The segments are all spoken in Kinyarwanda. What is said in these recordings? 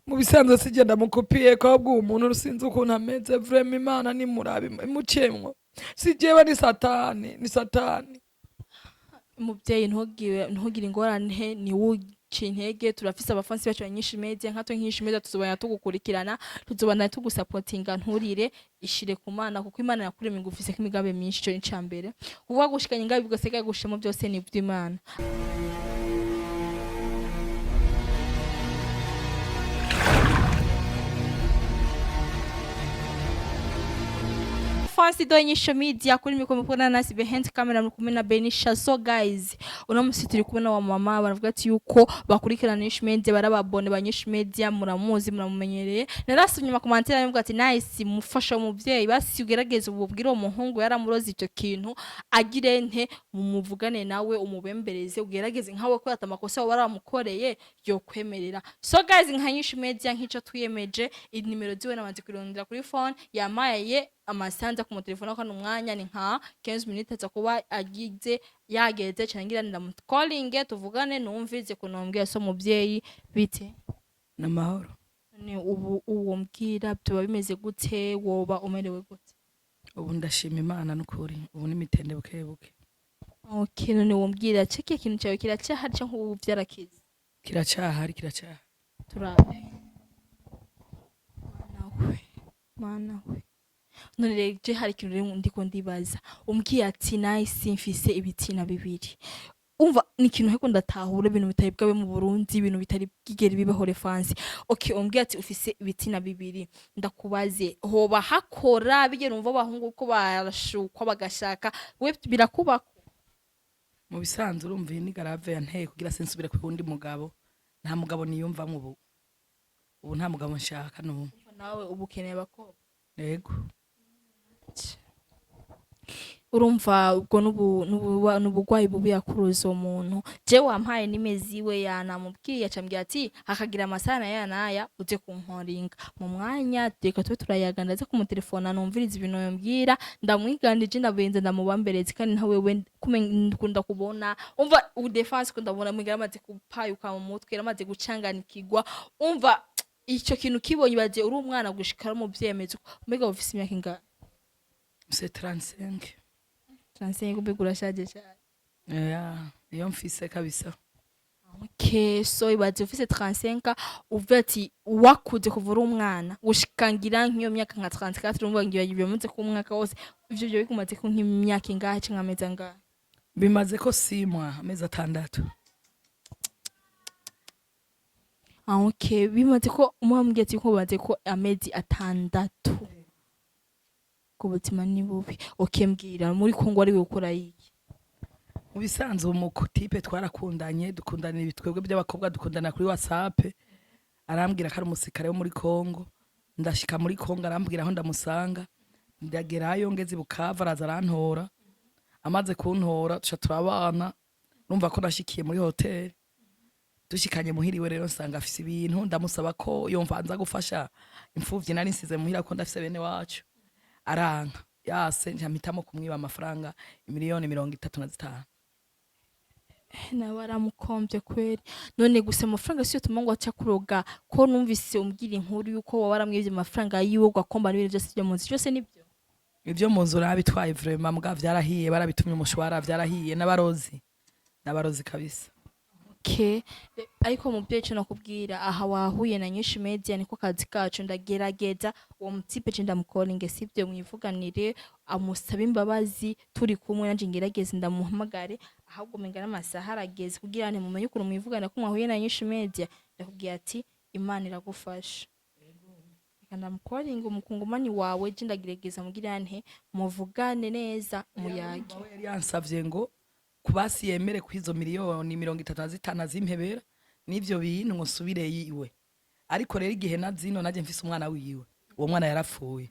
mu bisanzwe sigenda mukopiye ko bwo umuntu rusinze ukuntu ameze vrema Imana ni murabi mucemwo sijewe ni satani umubyeyi ntugire ingorane ni intege turafise abafansi bacu banyinshi media nka nyinshi media tuzobana tugukurikirana tuzobana tugusapotinga nturire ishire ku Mana kuko Imana yakuremye ngufise kimigabe myinshi cyo nicambere uvuga gushikanya ingabe bigoseka gushimo byose ni ivy'Imana. Fancy do INYISHU media kuri mikoro mukona nasi behind camera muri na Benisha. So guys uno musi turi kubona wa mama baravuga ati yuko bakurikirana INYISHU media barababone ba INYISHU media muramuzi muramumenyereye narasubye mu commentaire aravuga ati nice mufasha umuvyeyi basi ugerageze ububwire umuhungu yaramuroze icyo kintu agire nte mumuvugane nawe umubembereze ugerageze nkawe ko atamakosa waramukoreye yo kwemerera. So guys nka INYISHU media nk'ico twiyemeje inimero ziwe namaze kurondera kuri phone yamaye amasanza ku telefone ko numwanya ni nka 15 minutes za kuba agize yageze cangira ndamucalling tuvugane numvize kunombwe so muvyeyi bite namahoro ne uwo mbwira byo bimeze gute woba umerewe gute ubu ndashima Imana n'ukuri ubu nimitende bukebuke. Okay none wombwira ceke kintu cyawe kiracyahari cyo nkubu vyarakize kiracyahari turabe mana we none reje hari kintu rero ndiko ndibaza umbwiye ati nice mfise ibitina bibiri umva ni ikintu heko ndatahura ibintu bitari bwawe mu Burundi ibintu bitari bwigera bibaho refansi. Okay umbwiye ati ufise ibitina bibiri ndakubaze hoba hakora bigera umva abahungu ko barashukwa bagashaka we birakubako mu bisanzwe urumva ni garave yanteye kugira sensubire ku wundi mugabo nta mugabo niyumva mu ubu nta mugabo nshaka no nawe ubukeneye bako yego urumva ubwo n'ubugwayi bubi yakuruza umuntu je wampaye nimeziwe yanamubwiye acambye ati akagira amasana yanaya uje kunkoringa mu mwanya reka twe turayaganda ze ku telefone numviriza ibintu yombwira ndamwigandije ndabenze ndamubambereze kandi nta wewe kumenya kubona umva udefense ko ndabona mwigara amaze kupayuka mu mutwe yaramaze gucanganikirwa umva icyo kintu kibonye baje uri umwana gushikara mu byemezo mbega ufise imyaka ingahe c'est 35 kubigura shaje cyane iyo mfise kabisa. Okay so ibaze ufise 35 uvuga ati wakuze kuvura umwana ushikangira nk'iyo myaka nka 34 urumva ngiye bimaze ku mwaka wose ivyo byo bikumaze ku nk'imyaka ingahe cyangwa amezi angahe bimaze ko 6 mois amezi 6. Okay bimaze ko umwambwiye ati ko baze ko amezi 6 kubutima ni bubi. Okay mbwira muri Kongo ari gukora yiki mu bisanzwe umukotipe twarakundanye dukundana ibitwebwe by'abakobwa dukundana kuri WhatsApp arambwira ko ari umusikare wo muri Kongo ndashika muri Kongo arambwira aho ndamusanga ndagerayo ngeze Bukavu araza arantora amaze kuntora tuca turabana numva ko nashikiye muri hotel dushikanye muhiriwe rero nsanga afise ibintu ndamusaba ko yomvanza gufasha imfuvyi nari nsize muhira ko ndafise bene wacu aranka yase njamitamo kumwiba amafaranga 1,35 na waramukombye kweri none guse amafaranga siyo tumango acha kuroga ko numvise umbwira inkuru yuko waramwivye amafaranga yiwe gwakomba n'ibintu byose byo munsi cyose nibyo ivyo munzu rabitwaye vraiment muga vyarahiye barabitumye umushwara vyarahiye n'abarozi kabisa. Okay ariko mu byeco nakubwira aha wahuye na INYISHU media niko kazi kacu ndagerageza uwo mutipe je ndamukoringe sivyo mwivuganire amusaba imbabazi turi kumwe nanje ngerageze ndamuhamagare ahubwo menga n'amasaha arageze kugira ne mumenye ukuntu mwivugana ko mwahuye na INYISHU media ndakubwiye ati Imana iragufasha ndamukoringa umukungumani wawe je ndagerageza mugira nte muvugane neza umuyage yari yansavye ngo kubasi yemere kwizo 35 z'impebera nivyo bintu ngo subire yiwe ariko rero igihe nazino naje mfise umwana wiwe uwo mwana yarapfuye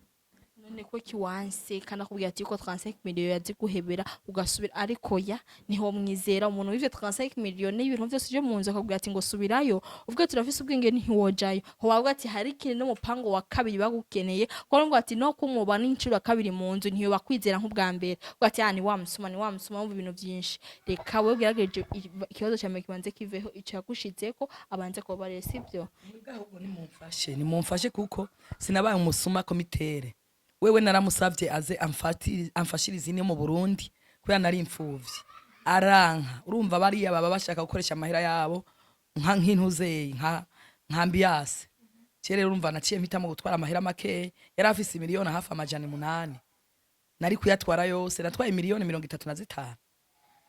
none ko kiwanse kana kubwira ati ko 35 million yazi guhebera ugasubira ariko ya niho mwizera umuntu wivye 35 million n'ibintu byose byo munzu akabwira ati ngo subirayo ubwo turafise ubwenge ntiwojayo ho wavuga ati hari ikintu no mupango wa kabiri bagukeneye ko ngo ati no kumubana incuro kabiri munzu ntiyo bakwizera nk'ubwa mbere ugati yani wa musuma mu bintu byinshi reka we bwirageje ikibazo cyame kibanze kiveho ico yagushizeko abanze ko bare sibyo ahubwo ni mumfashe kuko sinabaye umusuma komitere wewe naramusavye aze amfashirize ine mu Burundi kuya nari imfuvyi aranka urumva bari baba bashaka gukoresha amahera yabo nk'intuzeye nkambiase cere urumva naciye mpitamo gutwara amahera make yari afise miliyoni hafi amajana 8 nari kuyatwara yose natwaye miliyoni 35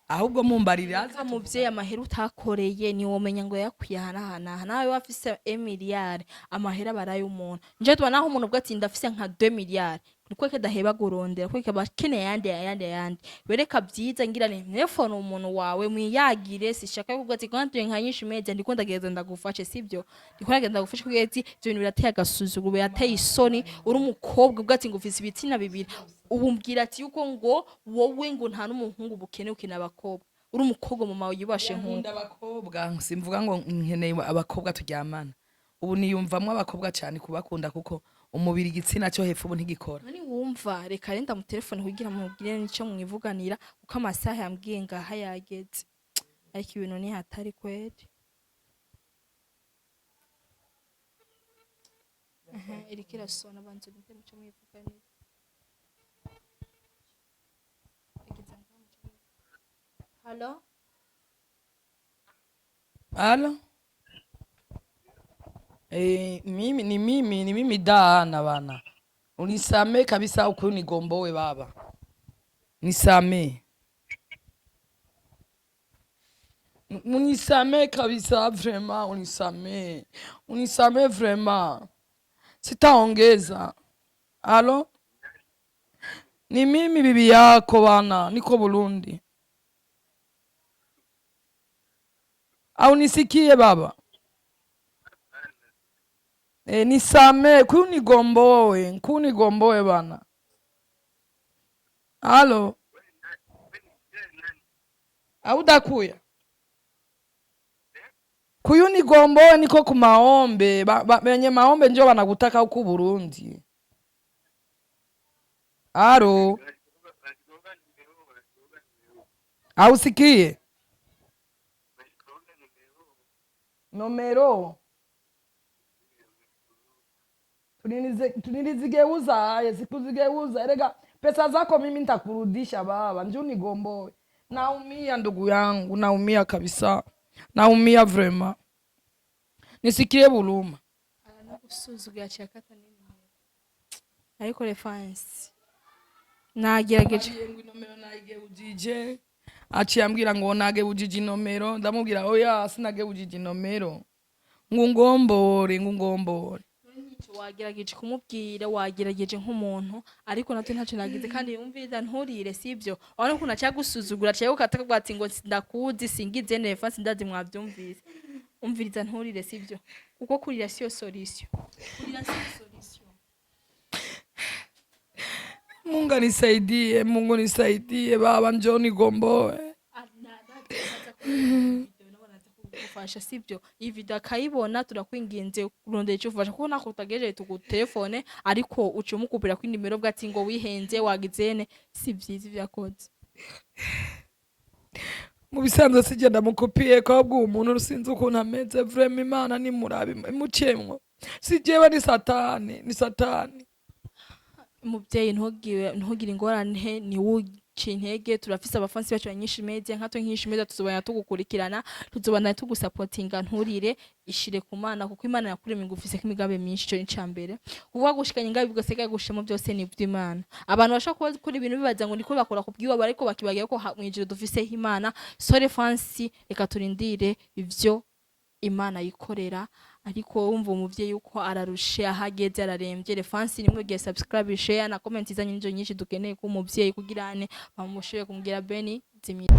ahubwo mumbarira muvye amahera utakoreye ni womenya ngo yakwihana nawe wafise 1 miliyari amahera baraye umuntu nje twa naho umuntu bwati ndafise nka 2 miliyari niko kedaheba gorondera ko kabakene yandi bereka byiza ngira ni telefone umuntu wawe mwiyagire sishaka kubwati kandi nka nyinshi media ndiko ndageza ndagufashe sibyo ndiko ndageza ndagufashe kugezi ibyo bintu birateye agasuzuguro birateye isoni uri umukobwa bwati ngo ufise ibitina bibiri ubumbwira ati yuko ngo wowe ngo nta n'umuhungu bukene ukina abakobwa uri umukobwa mu mawe yubashe nkunda abakobwa simvuga ngo nkeneye abakobwa turyamana ubu niyumvamwe abakobwa cyane kubakunda kuko umubiri igitsina cyo hepfo ubu ntigikora nani wumva reka renda mu telefone kugira mubwire nico mwivuganira uko amasaha yambwiye ngaha yageze ariko ibintu ni hatari kweri irikira sona banze nico mwivuganira Halo? Halo? Ni mimi dana bana. Unisame kabisa ukuri nigombowe baba. Nisame. Unisame kabisa vraiment unisame. Unisame vraiment. Sitaongeza. Halo? Ni mimi bibi yako bana, niko Burundi. Au nisikie baba? Nisame, kunigomboe bana. Halo? Au dakuya? Kuyunigomboe niko kumaombe, benye maombe njo wanakutaka huku Burundi. Halo? Au sikie? Nomero tunilizigeuza sikuzigeuza erega pesa zako mimi nitakurudisha baba njoo nigomboe naumia ndugu yangu naumia kabisa naumia vraiment nisikie buluma nakusuzuga cyakata nini ariko reference nagerageje nomero naigewujije aciambwira ngo nage ujiji nomero ndamubwira oya sinage ujiji nomero ngungombore wagerageje kumubwira wagerageje nk'umuntu ariko natwe ntacyo nagize kandi yumviriza nturire sibyo abone ko nacagusuzugura cyayo katakubwati ngo ndakuzi singize nefa sindazi mwabyumvise umviriza nturire sibyo kuko kurira siyo solution Mungu nisaidie baba njoo nigomboe ufasha sibyo iyi video akayibona turakwinginze urondeye cyo ufasha kuko nako utagejeje tugutelefone ariko ucumukubira ku nimero bwati ngo wihenze wagizene si byiza byakoze mu bisanzwe sije ndamukopiye ko bwo umuntu rusinze ukuntu ameze vraiment Imana ni murabi mucemwo sijewe ni satani umubyeyi ntugire ingorane ni intege turafise abafansi bacu banyinshi media nkato nk'inshi media tuzobana tugukurikirana tuzobana tugusupportinga nturire ishire ku Mana kuko Imana yakuremye ngufise kimigabe myinshi cyo nicambere kuvuga gushikanya ingabe bigoseka gushemo byose ni by'Imana abantu bashaka kuri ibintu bibaza ngo niko bakora kubwiwa bariko bakibagiye ko mwijiro dufise Imana sore fansi reka turindire ivyo Imana yikorera ariko wumva umuvyeyi uko ararushe ahageze ararembye refansi nimwe giye subscribe share na comment izanye nyinshi dukeneye ku muvyeyi kugirane bamushoye kumbwira Beni zimira